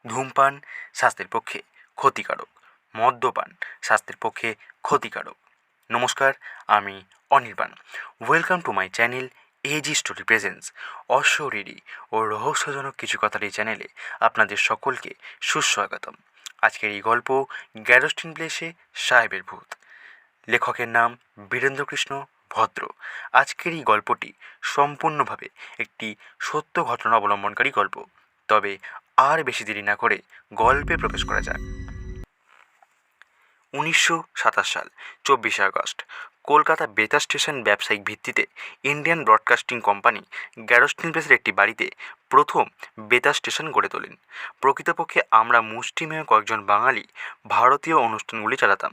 ধূমপান স্বাস্থ্যের পক্ষে ক্ষতিকারক, মদ্যপান স্বাস্থ্যের পক্ষে ক্ষতিকারক। নমস্কার, আমি Anirban. Welcome to my channel AG story presence. অশরীরী ও রহস্যজনক কিছু কথার এই চ্যানেলে আপনাদের সকলকে সুস্বাগতম। আজকের এই গল্প গ্যারস্টিন প্লেসে সাহেবের ভূত। লেখকের নাম বীরেন্দ্রকৃষ্ণ ভদ্র। আজকের এই গল্পটি সম্পূর্ণভাবে একটি সত্য ঘটনা অবলম্বনকারী গল্প। তবে আর বেশি দেরি না করে গল্পে প্রবেশ করা যাক। 1927 সাল 24শে আগস্ট কলকাতা বেতার স্টেশন ব্যবসায়িক ভিত্তিতে ইন্ডিয়ান ব্রডকাস্টিং কোম্পানি গ্যারস্টিন প্লেসের একটি বাড়িতে প্রথম বেতার স্টেশন গড়ে তোলেন। প্রকৃতপক্ষে আমরা মুষ্টিমেয় কয়েকজন বাঙালি ভারতীয় অনুষ্ঠানগুলি চালাতাম,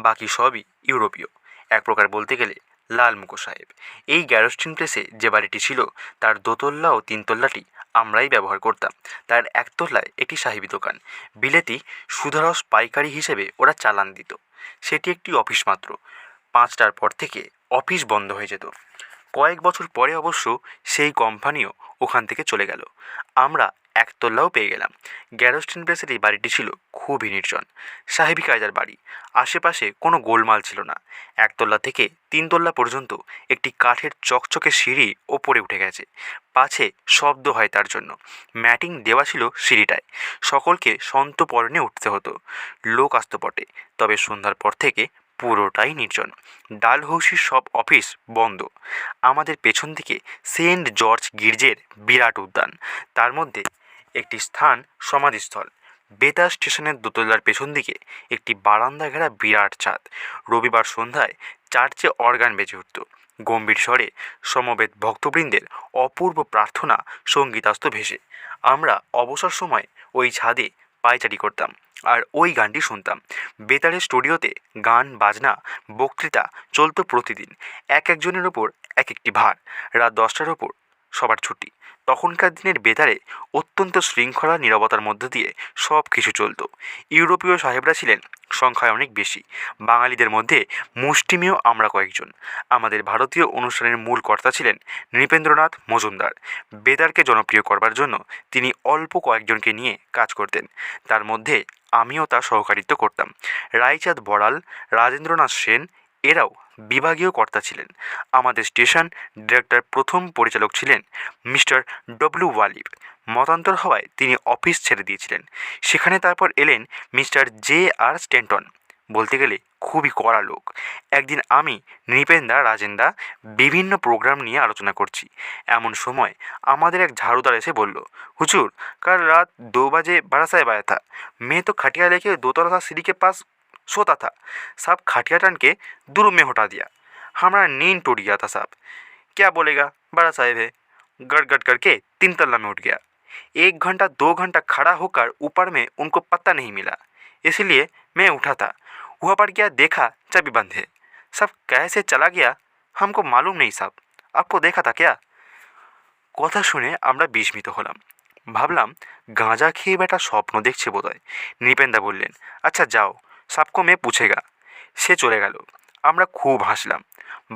বাকি সবই ইউরোপীয়। এক প্রকার বলতে গেলে লাল মুখো সাহেব। এই গ্যারস্টিন প্লেসে যে বাড়িটি ছিল তার দোতলা ও তিনতলাটি আমরাই ব্যবহার করতাম। তার একতলায় একটি সাহেবী দোকান, বিলেতি সুধারস পাইকারি হিসেবে ওরা চালান দিত। সেটি একটি অফিস মাত্র। 5টার পর থেকে অফিস বন্ধ হয়ে যেত। কয়েক বছর পরে অবশ্য সেই কোম্পানিও ওখান থেকে চলে গেল। আমরা একতলাও পেয়ে গেলাম। গ্যারস্টিন প্লেসের এই বাড়িটি ছিল খুবই নির্জন, সাহেবী কায়দার বাড়ি। আশেপাশে কোনো গোলমাল ছিল না। একতলা থেকে তিনতলা পর্যন্ত একটি কাঠের চকচকে সিঁড়ি ওপরে উঠে গেছে, পাছে শব্দ হয় তার জন্য। ম্যাটিং দেওয়া ছিল সিঁড়িটায়। সকলকে সন্তর্পণে উঠতে হতো। লোক আসত বটে, তবে সন্ধ্যার পর থেকে পুরোটাই নির্জন। ডালহৌসির সব অফিস বন্ধ। আমাদের পেছন দিকে সেন্ট জর্জ গির্জের বিরাট উদ্যান, তার মধ্যে একটি স্থান সমাধিস্থল। বেতার স্টেশনের দোতলার পেছন দিকে একটি বারান্দা ঘেরা বিরাট ছাদ। রবিবার সন্ধ্যায় চার্চে অর্গান বেজে উঠত। গম্ভীর স্বরে সমবেত ভক্তবৃন্দের অপূর্ব প্রার্থনা সঙ্গীতাস্ত ভেসে। আমরা অবসর সময় ওই ছাদে পায়চারি করতাম আর ওই গানটি শুনতাম। বেতারের স্টুডিওতে গান বাজনা বক্তৃতা চলতো প্রতিদিন। একজনের ওপর এক একটি ভার। রাত 10টার ওপর সবার ছুটি। তখনকার দিনের বেতারে অত্যন্ত শৃঙ্খলা নীরবতার মধ্য দিয়ে সব কিছু চলত। ইউরোপীয় সাহেবরা ছিলেন সংখ্যায় অনেক বেশি, বাঙালিদের মধ্যে মুষ্টিমেয় আমরা কয়েকজন। আমাদের ভারতীয় অনুষ্ঠানের মূল কর্তা ছিলেন নৃপেন্দ্রনাথ মজুমদার। বেতারকে জনপ্রিয় করবার জন্য তিনি অল্প কয়েকজনকে নিয়ে কাজ করতেন। তার মধ্যে আমিও তার সহকারিত্ব করতাম। রায়চাঁদ বড়াল, রাজেন্দ্রনাথ সেন এরাও বিভাগীয় কর্তা ছিলেন। আমাদের স্টেশন ডিরেক্টর প্রথম পরিচালক ছিলেন মিস্টার ডব্লিউ ওয়ালিব। মতান্তর হওয়ায় তিনি অফিস ছেড়ে দিয়েছিলেন। সেখানে তারপর এলেন মিস্টার জে আর স্ট্যান্টন। বলতে গেলে খুবই কড়া লোক। একদিন আমি, নৃপেন্দা, রাজেন্দা বিভিন্ন প্রোগ্রাম নিয়ে আলোচনা করছি। এমন সময় আমাদের এক ঝাড়ুদার এসে বলল, হুজুর, कल रात 2 बजे बड़ा साहब आया था। मैं तो खटिया लेके 2 तला सीढ़ी के पास सोता था। साहब खटिया टान के 2 रूम में हटा दिया। हमारा नींद टूट गया था साहब। क्या बोलेगा, बड़ा साहब है। गड़गड़ करके 3 तला में उठ गया। 1 घंटा 2 घंटा खड़ा होकर ऊपर में उनको पता नहीं मिला, इसलिए मैं उठा था। वहाँ पर गया, देखा चाबी बंद है। सब कैसे चला गया हमको मालूम नहीं साहब। आपको देखा था क्या? কথা শুনে আমরা বিস্মিত হলাম। ভাবলাম গাঁজা খেয়ে বেটা স্বপ্ন দেখছে বোধহয়। নৃপেন্দা বললেন, আচ্ছা যাও, সাবকো মে পুছেগা। সে চলে গেল। আমরা খুব হাসলাম।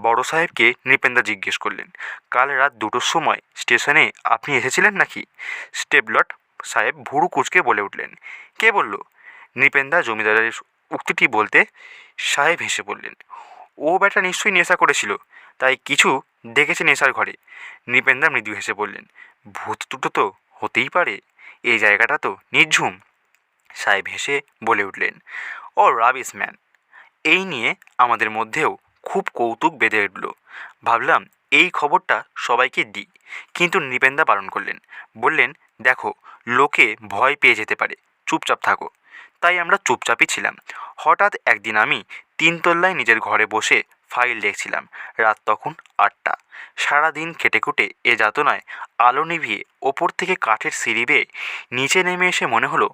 বড় সাহেবকে নৃপেন্দা জিজ্ঞেস করলেন, কাল রাত 2টোর সময় স্টেশনে আপনি এসেছিলেন নাকি? স্টেবলট সাহেব ভুরু কুচকে বলে উঠলেন, কে বলল? নৃপেন্দা জমিদারের উক্তিটি বলতে সাহেব হেসে বললেন, ও বেটা নিশ্চয়ই নেশা করেছিল, তাই কিছু দেখেছে নেশার ঘরে। নৃপেন্দা মৃদু হেসে বললেন, ভূত দুটো তো হতেই পারে, এই জায়গাটা তো নির্ঝুম। সাহেব হেসে বলে উঠলেন, ও রাবিস ম্যান। এই নিয়ে আমাদের মধ্যেও খুব কৌতুক বেঁধে উঠল। ভাবলাম এই খবরটা সবাইকে দিই, কিন্তু নৃপেন্দা বারণ করলেন। বললেন, দেখো, লোকে ভয় পেয়ে যেতে পারে, চুপচাপ থাকো। তাই আমরা চুপচাপই ছিলাম। হঠাৎ একদিন আমি 3 তলায় নিজের ঘরে বসে ফাইল দেখছিলাম। রাত তখন 8টা। সারাদিন খেটেখুটে এ যাতনায় আলো নিভিয়ে ওপর থেকে কাঠের সিঁড়ি বেয়ে নিচে নেমে এসে মনে হলো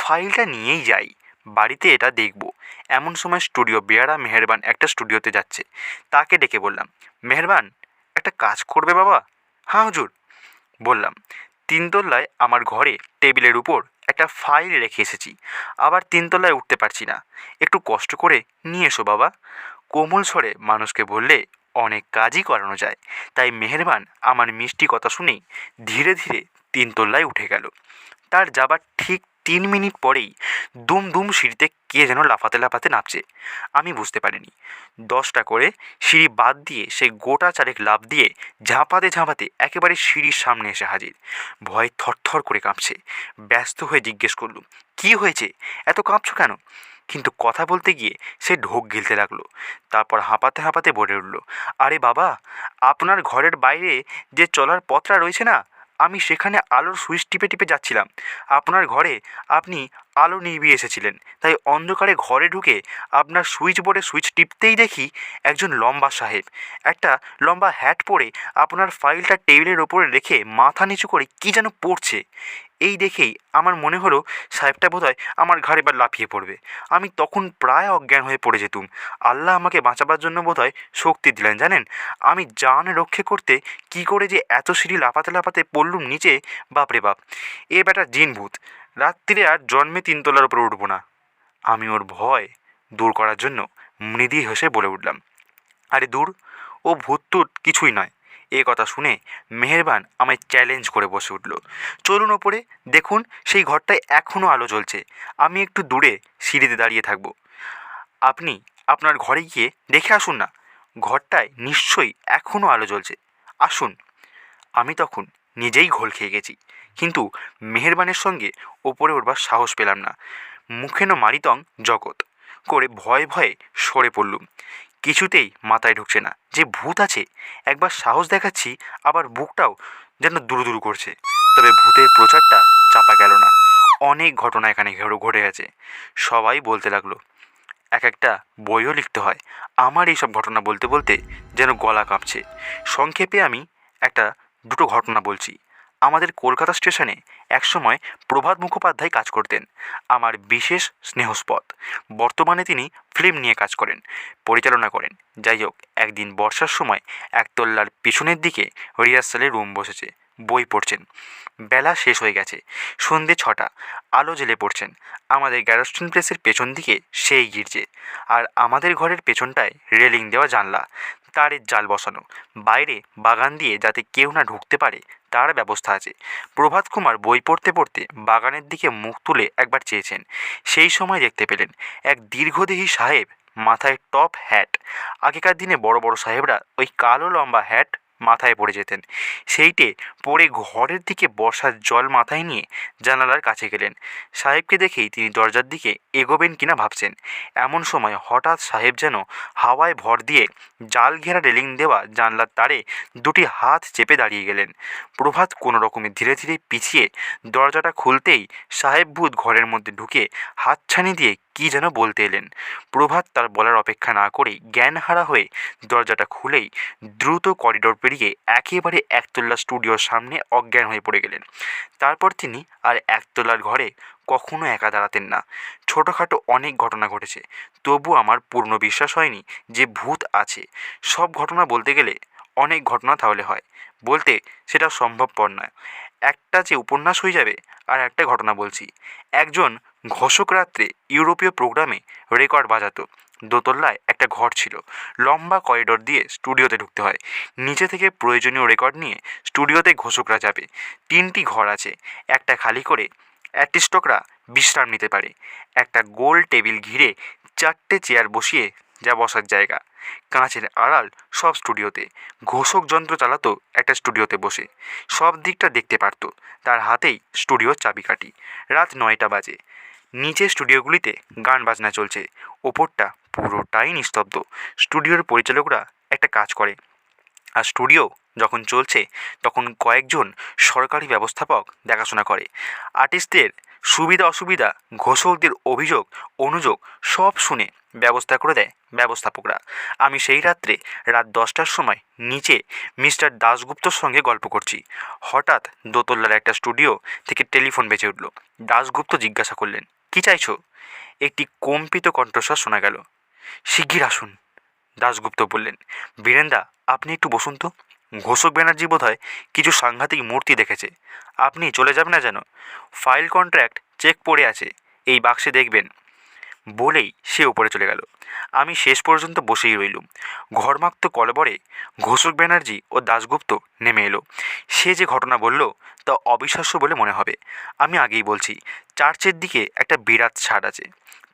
ফাইলটা নিয়েই যাই, বাড়িতে এটা দেখব। এমন সময় স্টুডিও বেয়ারা মেহেরবান একটা স্টুডিওতে যাচ্ছে। তাকে ডেকে বললাম, মেহেরবান, একটা কাজ করবে বাবা? হ্যাঁ হুজুর, বললাম। 3 তলায় আমার ঘরে টেবিলের উপর একটা ফাইল রেখে এসেছি, আবার 3 তলায় উঠতে পারছি না, একটু কষ্ট করে নিয়ে এসো বাবা। কোমল স্বরে মানুষকে বললে অনেক কাজই করানো যায়। তাই মেহেরবান আমার মিষ্টি কথা শুনেই ধীরে ধীরে 3 তলায় উঠে গেল। তার যাবার ঠিক 3 মিনিট পরেই দুম দুম সিঁড়িতে কে যেন লাফাতে লাফাতে নামছে। আমি বুঝতে পারিনি। 10টা করে সিঁড়ি বাদ দিয়ে সে গোটা চারেক লাফ দিয়ে ঝাঁপাতে ঝাঁপাতে একেবারে সিঁড়ির সামনে এসে হাজির। ভয়ে থরথর করে কাঁপছে। ব্যস্ত হয়ে জিজ্ঞেস করলুম, কী হয়েছে, এত কাঁপছো কেন? কিন্তু কথা বলতে গিয়ে সে ঢোক গিলতে লাগলো। তারপর হাঁপাতে হাঁপাতে বলে উঠল, আরে বাবা, আপনার ঘরের বাইরে যে চলার পথটা রয়েছে না, আমি সেখানে আলোর সুইচ টিপে টিপে যাচ্ছিলাম। আপনার ঘরে আপনি আলো নিভিয়ে এসেছিলেন, তাই অন্ধকারে ঘরে ঢুকে আপনার সুইচ বোর্ডে সুইচ টিপতেই দেখি একজন লম্বা সাহেব একটা লম্বা হ্যাট পরে আপনার ফাইলটা টেবিলের ওপরে রেখে মাথা নিচু করে কী যেন পড়ছে। এই দেখেই আমার মনে হলো সাহেবটা বোধহয় আমার ঘাড়ে এবার লাফিয়ে পড়বে। আমি তখন প্রায় অজ্ঞান হয়ে পড়ে যেতুম। আল্লাহ আমাকে বাঁচাবার জন্য বোধহয় শক্তি দিলেন জানেন। আমি জান রক্ষে করতে কি করে যে এত সিঁড়ি লাফাতে লাফাতে পড়লুম নিচে, বাপরে বাপ, এ বেটা জিন ভূত, রাত্রিরে আর জন্মে 3 তলার উপরে উঠবো না। আমি ওর ভয় দূর করার জন্য মৃদু হেসে বলে উঠলাম, আরে দূর, ও ভূত টুত কিছুই নয়। এ কথা শুনে মেহেরবান আমায় চ্যালেঞ্জ করে বসে উঠল, চলুন ওপরে, দেখুন সেই ঘরটায় এখনও আলো জ্বলছে। আমি একটু দূরে সিঁড়িতে দাঁড়িয়ে থাকব, আপনি আপনার ঘরে গিয়ে দেখে আসুন না, ঘরটায় নিশ্চয়ই এখনও আলো জ্বলছে, আসুন। আমি তখন নিজেই ঘোল খেয়ে গেছি, কিন্তু মেহেরবানের সঙ্গে ওপরে উঠবার সাহস পেলাম না। মুখেন মারিতং জগৎ করে ভয়ে ভয়ে সরে পড়লুম। কিছুতেই মাথায় ঢুকছে না যে ভূত আছে। একবার সাহস দেখাচ্ছি, আবার বুকটাও যেন দুরু দুরু করছে। তবে ভূতের প্রচারটা চাপা গেল না। অনেক ঘটনা এখানে ঘটে গেছে। সবাই বলতে লাগলো, এক একটা বইও লিখতে হয়। আমার এইসব ঘটনা বলতে বলতে যেন গলা কাঁপছে। সংক্ষেপে আমি একটা দুটো ঘটনা বলছি। আমাদের কলকাতা স্টেশনে একসময় প্রভাত মুখোপাধ্যায় কাজ করতেন, আমার বিশেষ স্নেহস্পদ। বর্তমানে তিনি ফিল্ম নিয়ে কাজ করেন, পরিচালনা করেন। যাই হোক, একদিন বর্ষার সময় একতলার পিছনের দিকে রিহার্সালের রুম বসেছে, বই পড়ছেন। বেলা শেষ হয়ে গেছে, সন্ধে 6টা, আলো জ্বেলে পড়ছেন। আমাদের গ্যারস্টন প্লেসের পেছন দিকে সেই গির্জে, আর আমাদের ঘরের পেছনটায় রেলিং দেওয়া জানলা, তারের জাল বসানো, বাইরে বাগান দিয়ে যাতে কেউ না ঢুকতে পারে তার ব্যবস্থা আছে। প্রভাত কুমার বই পড়তে পড়তে বাগানের দিকে মুখ তুলে একবার চেয়েছেন। সেই সময় দেখতে পেলেন এক দীর্ঘদেহী সাহেব, মাথায় টপ হ্যাট। আগেকার দিনে বড় বড় সাহেবরা ওই কালো লম্বা হ্যাট মাথায় পড়ে যেতেন। সেইটে পরে ঘরের দিকে বর্ষার জল মাথায় নিয়ে জানালার কাছে গেলেন। সাহেবকে দেখেই তিনি দরজার দিকে এগোবেন কিনা ভাবছেন। এমন সময় হঠাৎ সাহেব যেন হাওয়ায় ভর দিয়ে জাল ঘেরা রেলিং দেওয়া জানলার তারে দুটি হাত চেপে দাঁড়িয়ে গেলেন। প্রভাত কোনো রকমে ধীরে ধীরে পিছিয়ে দরজাটা খুলতেই সাহেব ভূত ঘরের মধ্যে ঢুকে হাতছানি দিয়ে কী যেন বলতে এলেন। প্রভাত তার বলার অপেক্ষা না করেই জ্ঞানহারা হয়ে দরজাটা খুলেই দ্রুত করিডোর পেরিয়ে একেবারে একতলা স্টুডিওর সামনে অজ্ঞান হয়ে পড়ে গেলেন। তারপর তিনি আর একতলার ঘরে কখনো একা দাঁড়াতেন না। ছোটোখাটো অনেক ঘটনা ঘটেছে, তবু আমার পূর্ণ বিশ্বাস হয়নি যে ভূত আছে। সব ঘটনা বলতে গেলে অনেক ঘটনা তাহলে হয়, বলতে সেটা সম্ভবপর নয়। একটা যে উপন্যাস হয়ে যাবে। আর একটা ঘটনা বলছি। একজন ঘোষক রাত্রে ইউরোপীয় প্রোগ্রামে রেকর্ড বাজাতো। দোতলায় একটা ঘর ছিল, লম্বা করিডোর দিয়ে স্টুডিওতে ঢুকতে হয়। নিচে থেকে প্রয়োজনীয় রেকর্ড নিয়ে স্টুডিওতে ঘোষকরা যাবে। 3টি ঘর আছে, একটা খালি করে আর্টিস্টকরা বিশ্রাম নিতে পারে। একটা গোল টেবিল ঘিরে 4টে চেয়ার বসিয়ে যা বসার জায়গা। কাঁচের আড়াল সব স্টুডিওতে। ঘোষক যন্ত্র চালাতো একটা স্টুডিওতে বসে, সব দিকটা দেখতে পারতো। তার হাতেই স্টুডিওর চাবিকাঠি। রাত 9টা বাজে। নিচে স্টুডিওগুলিতে গান বাজনা চলছে, ওপরটা পুরোটাই নিস্তব্ধ। স্টুডিওর পরিচালকরা একটা কাজ করে, আর স্টুডিও যখন চলছে তখন কয়েকজন সরকারি ব্যবস্থাপক দেখাশোনা করে। আর্টিস্টদের সুবিধা অসুবিধা, ঘোষকদের অভিযোগ অনুযোগ সব শুনে ব্যবস্থা করে দেয় ব্যবস্থাপকরা। আমি সেই রাত্রে রাত 10টার সময় নিচে মিস্টার দাশগুপ্তর সঙ্গে গল্প করছি। হঠাৎ দোতলার একটা স্টুডিও থেকে টেলিফোন বেজে উঠল। দাশগুপ্ত জিজ্ঞাসা করলেন, কী চাইছো? একটি কম্পিত কণ্ঠস্বর শোনা গেল, শিগগির আসুন। দাশগুপ্ত বললেন, বীরেন্দা, আপনি একটু বসুন তো। ঘোষক ব্যানার্জি বোধহয় কিছু সাংঘাতিক মূর্তি দেখেছে। আপনি চলে যাবেন না যেন। ফাইল কন্ট্রাক্ট চেক পড়ে আছে, এই বাক্সে দেখবেন। বলেই সে উপরে চলে গেল। আমি শেষ পর্যন্ত বসেই রইলুম। ঘর্মাক্ত কলবরে ঘোষক ব্যানার্জি ও দাশগুপ্ত নেমে এলো। সে যে ঘটনা বলল তা অবিশ্বাস্য বলে মনে হবে। আমি আগেই বলছি, চার্চের দিকে একটা বিরাট ছাদ আছে,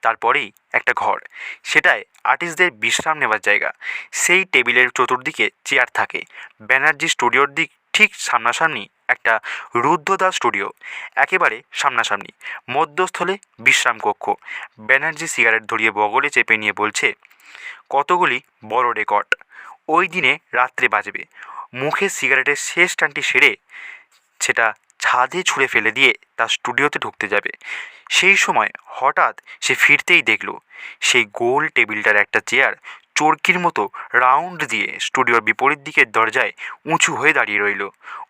তারপরেই একটা ঘর, সেটায় আর্টিস্টদের বিশ্রাম নেওয়ার জায়গা। সেই টেবিলের চতুর্দিকে চেয়ার থাকে। ব্যানার্জি স্টুডিওর দিক ঠিক সামনাসামনি একটা রুদ্ধদ্বার স্টুডিও, একেবারে সামনাসামনি। মধ্যস্থলে বিশ্রাম কক্ষ। ব্যানার্জি সিগারেট ধরিয়ে বগলে চেপে নিয়ে বলছে, কতগুলি বড় রেকর্ড ওই দিনে রাত্রে বাজবে। মুখে সিগারেটের শেষ টানটি সেরে সেটা ছাদে ছুঁড়ে ফেলে দিয়ে তার স্টুডিওতে ঢুকতে যাবে। সেই সময় হঠাৎ সে ফিরতেই দেখল সেই গোল টেবিলটার একটা চেয়ার চরকির মতো রাউন্ড দিয়ে স্টুডিওর বিপরীত দিকের দরজায় উঁচু হয়ে দাঁড়িয়ে রইল।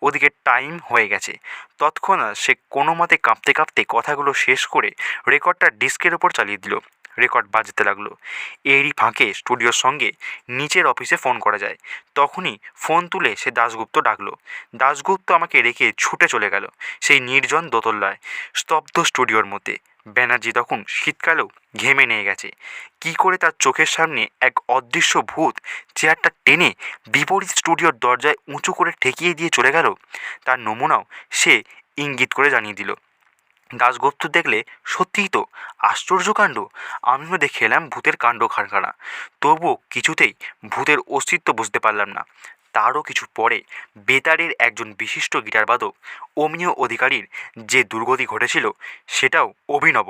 ওদিকে টাইম হয়ে গেছে। তৎক্ষণাৎ সে কোনো মতে কাঁপতে কাঁপতে কথাগুলো শেষ করে রেকর্ডটা ডিস্কের ওপর চালিয়ে দিল। রেকর্ড বাজতে লাগলো। এরই ফাঁকে স্টুডিওর সঙ্গে নিচের অফিসে ফোন করা যায়। তখনই ফোন তুলে সে দাশগুপ্ত ডাকলো। দাশগুপ্ত আমাকে রেখে ছুটে চলে গেল সেই নির্জন দোতলায়, স্তব্ধ স্টুডিওর মধ্যে। ব্যানার্জি তখন শীতকালেও ঘেমে নিয়ে গেছে। কি করে তার চোখের সামনে এক অদৃশ্য ভূত চেয়ারটা টেনে বিপরীত স্টুডিওর দরজায় উঁচু করে ঠেকিয়ে দিয়ে চলে গেল, তার নমুনাও সে ইঙ্গিত করে জানিয়ে দিল। দাশগুপ্ত দেখলে সত্যিই তো আশ্চর্য কাণ্ড। আমিও দেখে এলাম ভূতের কাণ্ড কারখানা, তবুও কিছুতেই ভূতের অস্তিত্ব বুঝতে পারলাম না। তারও কিছু পরে বেতারের একজন বিশিষ্ট গিটারবাদক অমিয় অধিকারীর যে দুর্গতি ঘটেছিল সেটাও অভিনব।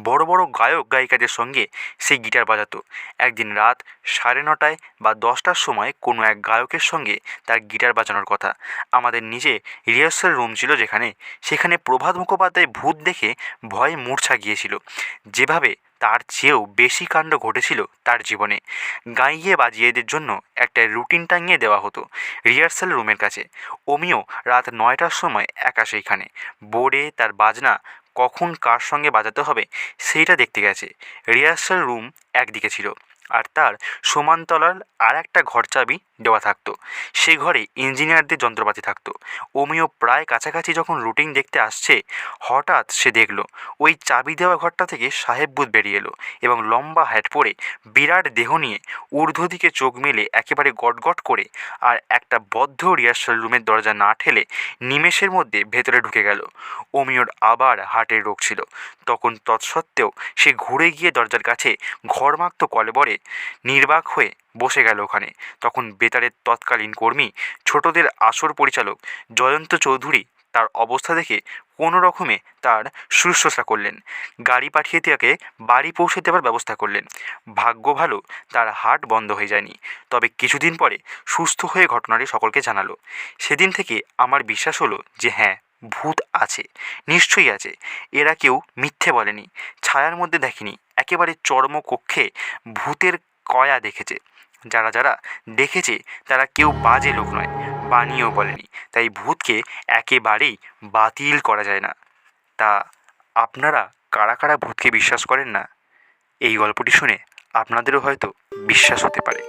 বড় বড় গায়ক গায়িকাদের সঙ্গে সে গিটার বাজাতো। একদিন রাত 9:30 বা 10টার সময় কোনো এক গায়কের সঙ্গে তার গিটার বাজানোর কথা। আমাদের নিজে রিহার্সাল রুম ছিল যেখানে, সেখানে প্রভাত মুখোপাধ্যায় ভূত দেখে ভয়ে মূর্ছা গিয়েছিল। যেভাবে তার চেয়েও বেশি কাণ্ড ঘটেছিল তার জীবনে। গাইয়ে বাজিয়েদের জন্য একটা রুটিন টাঙিয়ে দেওয়া হতো রিহার্সাল রুমের কাছে। অমিও রাত 9টার সময় একা সেইখানে বোর্ডে তার বাজনা কখন কার সঙ্গে বাজাতে হবে সেইটা দেখতে গেছে। রিহার্সাল রুম একদিকে ছিল, আর তার সমান্তরাল আর একটা ঘর চাবি দেওয়া থাকতো। সে ঘরে ইঞ্জিনিয়ারদের যন্ত্রপাতি থাকতো। অমিও প্রায় কাছাকাছি যখন রুটিন দেখতে আসছে, হঠাৎ সে দেখলো ওই চাবি দেওয়া ঘরটা থেকে সাহেব ভূত বেরিয়ে এলো এবং লম্বা হ্যাট পরে বিরাট দেহ নিয়ে ঊর্ধ্ব দিকে চোখ মেলে একেবারে গটগট করে আর একটা বদ্ধ রিহার্সাল রুমের দরজা না ঠেলে নিমেষের মধ্যে ভেতরে ঢুকে গেল। অমিওর আবার হার্টের রোগ ছিল। তখন তৎসত্ত্বেও সে ঘুরে গিয়ে দরজার কাছে ঘর্মাক্ত কলেবরে নির্বাক হয়ে বসে গেল ওখানে। তখন বেতারের তৎকালীন কর্মী, ছোটদের আসর পরিচালক জয়ন্ত চৌধুরী তার অবস্থা দেখে কোনো রকমে তার শুশ্রূষা করলেন। গাড়ি পাঠিয়ে তাকে বাড়ি পৌঁছে দেওয়ার ব্যবস্থা করলেন। ভাগ্য ভালো তার হার্ট বন্ধ হয়ে যায়নি। তবে কিছুদিন পরে সুস্থ হয়ে ঘটনাটি সকলকে জানালো। সেদিন থেকে আমার বিশ্বাস হলো যে হ্যাঁ, ভূত আছে, নিশ্চয়ই আছে। এরা কেউ মিথ্যে বলেনি, ছায়ার মধ্যে দেখেনি, একেবারে চর্মকক্ষে ভূতের কয়া দেখেছে। যারা যারা দেখেছে তারা কেউ বাজে লোক নয়, বানিয়েও বলেনি। তাই ভূতকে একেবারেই বাতিল করা যায় না। তা আপনারা কারা কারা ভূতকে বিশ্বাস করেন না? এই গল্পটি শুনে আপনাদেরও হয়তো বিশ্বাস হতে পারে।